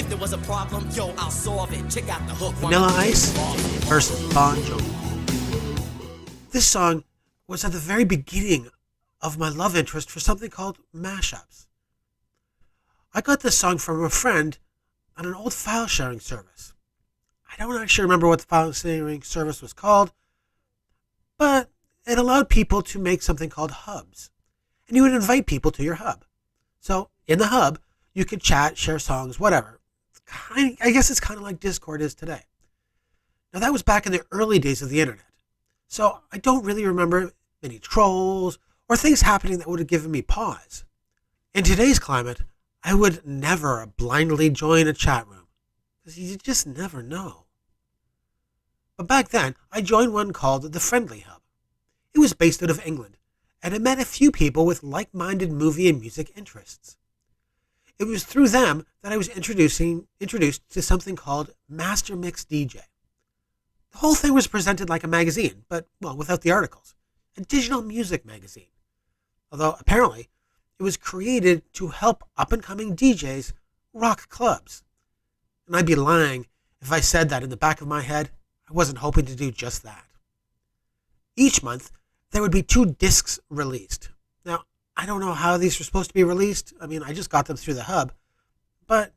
If there was a problem, yo, I'll solve it. Check out the hook. Vanilla Ice versus Bon Jovi. This song was at the very beginning of my love interest for something called mashups. I got this song from a friend on an old file sharing service. I don't actually remember what the file sharing service was called, but it allowed people to make something called hubs. And you would invite people to your hub. So in the hub, you could chat, share songs, whatever. I guess it's kind of like Discord is today. Now that was back in the early days of the internet. So I don't really remember many trolls or things happening that would have given me pause. In today's climate, I would never blindly join a chat room because you just never know. But back then, I joined one called the Friendly Hub. It was based out of England, and I met a few people with like-minded movie and music interests. It was through them that I was introduced to something called Master Mix DJ. The whole thing was presented like a magazine, but, well, without the articles. A digital music magazine. Although, apparently, it was created to help up-and-coming DJs rock clubs. And I'd be lying if I said that in the back of my head, I wasn't hoping to do just that. Each month, there would be 2 discs released. Now, I don't know how these were supposed to be released. I mean, I just got them through the hub. But,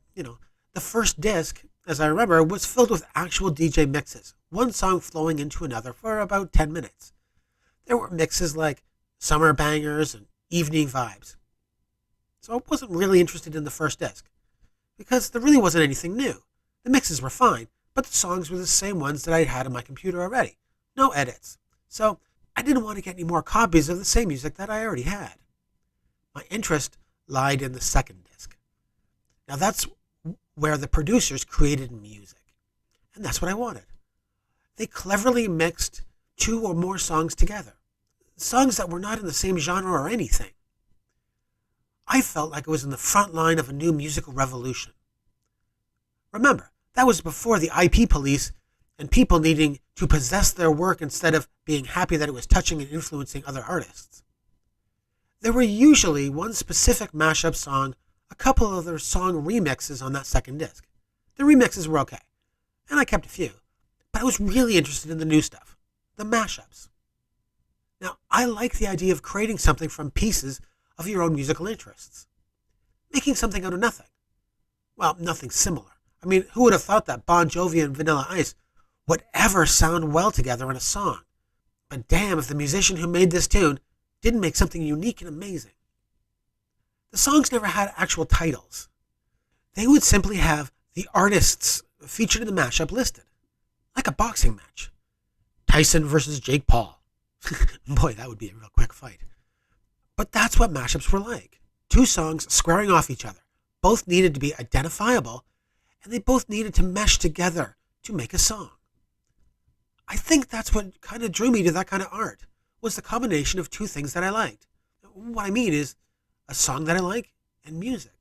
the first disc, as I remember, was filled with actual DJ mixes, one song flowing into another for about 10 minutes. There were mixes like Summer Bangers and Evening Vibes. So I wasn't really interested in the first disc, because there really wasn't anything new. The mixes were fine, but the songs were the same ones that I'd had on my computer already. No edits. So I didn't want to get any more copies of the same music that I already had. My interest lied in the second disc. Now that's where the producers created music. And that's what I wanted. They cleverly mixed 2 or more songs together. Songs that were not in the same genre or anything. I felt like I was in the front line of a new musical revolution. Remember, that was before the IP police and people needing to possess their work instead of being happy that it was touching and influencing other artists. There were usually one specific mashup song, a couple of other song remixes on that second disc. The remixes were okay, and I kept a few, but I was really interested in the new stuff, the mashups. Now, I like the idea of creating something from pieces of your own musical interests. Making something out of nothing. Well, nothing similar. I mean, who would have thought that Bon Jovi and Vanilla Ice would ever sound well together in a song? But damn if the musician who made this tune didn't make something unique and amazing. The songs never had actual titles. They would simply have the artists featured in the mashup listed. Like a boxing match. Tyson versus Jake Paul. Boy, that would be a real quick fight. But that's what mashups were like. 2 songs squaring off each other. Both needed to be identifiable, and they both needed to mesh together to make a song. I think that's what kind of drew me to that kind of art, was the combination of 2 things that I liked. What I mean is a song that I like and music.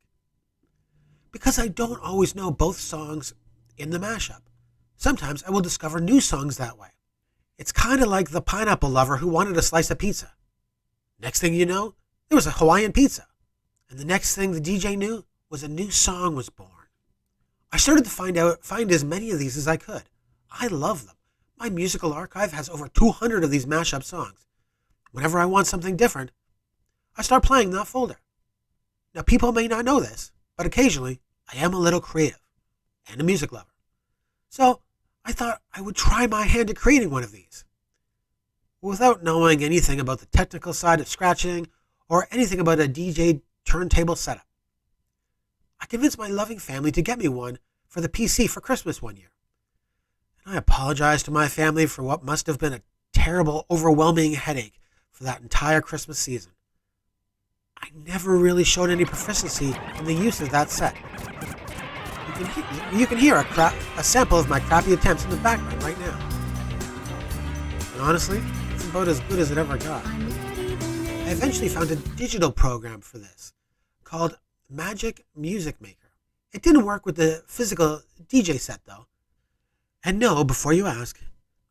Because I don't always know both songs in the mashup. Sometimes I will discover new songs that way. It's kind of like the pineapple lover who wanted a slice of pizza. Next thing you know, there was a Hawaiian pizza. And the next thing the DJ knew was a new song was born. I started to find as many of these as I could. I love them. My musical archive has over 200 of these mashup songs. Whenever I want something different, I start playing that folder. Now, people may not know this, but occasionally I am a little creative and a music lover. So I thought I would try my hand at creating one of these. Without knowing anything about the technical side of scratching or anything about a DJ turntable setup. I convinced my loving family to get me one for the PC for Christmas one year. And I apologize to my family for what must have been a terrible, overwhelming headache for that entire Christmas season. I never really showed any proficiency in the use of that set. You can hear a sample of my crappy attempts in the background right now. And honestly, it's about as good as it ever got. I eventually found a digital program for this called Magic Music Maker. It didn't work with the physical DJ set though. And no, before you ask,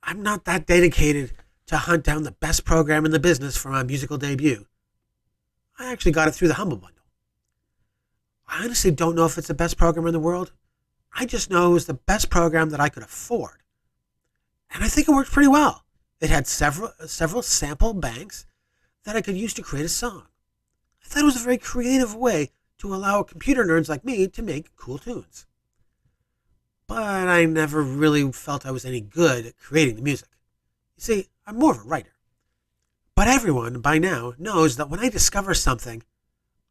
I'm not that dedicated to hunt down the best program in the business for my musical debut. I actually got it through the Humble Bundle. I honestly don't know if it's the best program in the world, I just know it was the best program that I could afford. And I think it worked pretty well. It had several sample banks that I could use to create a song. I thought it was a very creative way to allow computer nerds like me to make cool tunes. But I never really felt I was any good at creating the music. You see, I'm more of a writer. But everyone, by now, knows that when I discover something,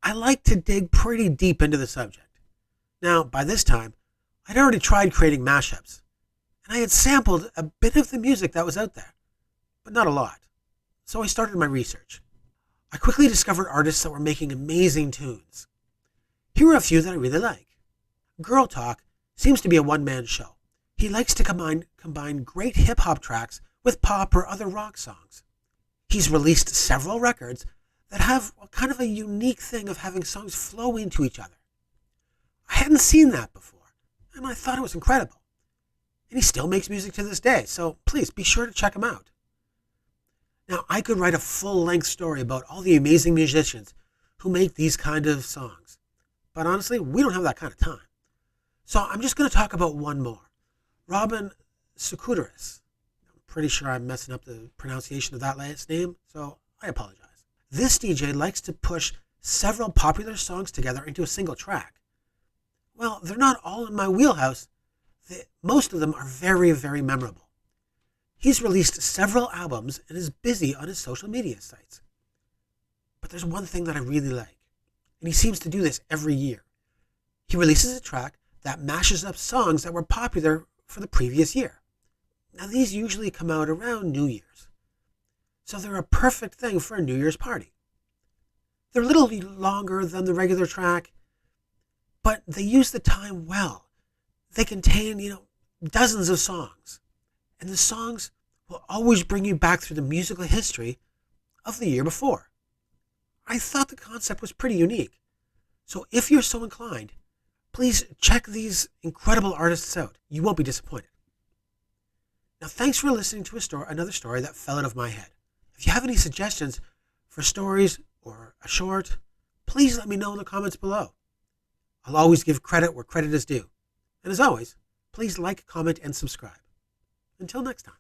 I like to dig pretty deep into the subject. Now, by this time, I'd already tried creating mashups, and I had sampled a bit of the music that was out there, but not a lot. So I started my research. I quickly discovered artists that were making amazing tunes. Here are a few that I really like. Girl Talk seems to be a one-man show. He likes to combine great hip-hop tracks with pop or other rock songs. He's released several records that have kind of a unique thing of having songs flow into each other. I hadn't seen that before, and I thought it was incredible. And he still makes music to this day, so please be sure to check him out. Now, I could write a full-length story about all the amazing musicians who make these kind of songs, but honestly, we don't have that kind of time. So I'm just going to talk about one more, Robin Sukudaris. I'm pretty sure I'm messing up the pronunciation of that last name, so I apologize. This DJ likes to push several popular songs together into a single track. Well, they're not all in my wheelhouse. Most of them are very, very memorable. He's released several albums and is busy on his social media sites. But there's one thing that I really like, and he seems to do this every year. He releases a track that mashes up songs that were popular for the previous year. Now, these usually come out around New Year's, so they're a perfect thing for a New Year's party. They're a little longer than the regular track, but they use the time well. They contain, dozens of songs, and the songs will always bring you back through the musical history of the year before. I thought the concept was pretty unique, so if you're so inclined, please check these incredible artists out. You won't be disappointed. Now, thanks for listening to another story that fell out of my head. If you have any suggestions for stories or a short, please let me know in the comments below. I'll always give credit where credit is due. And as always, please like, comment, and subscribe. Until next time.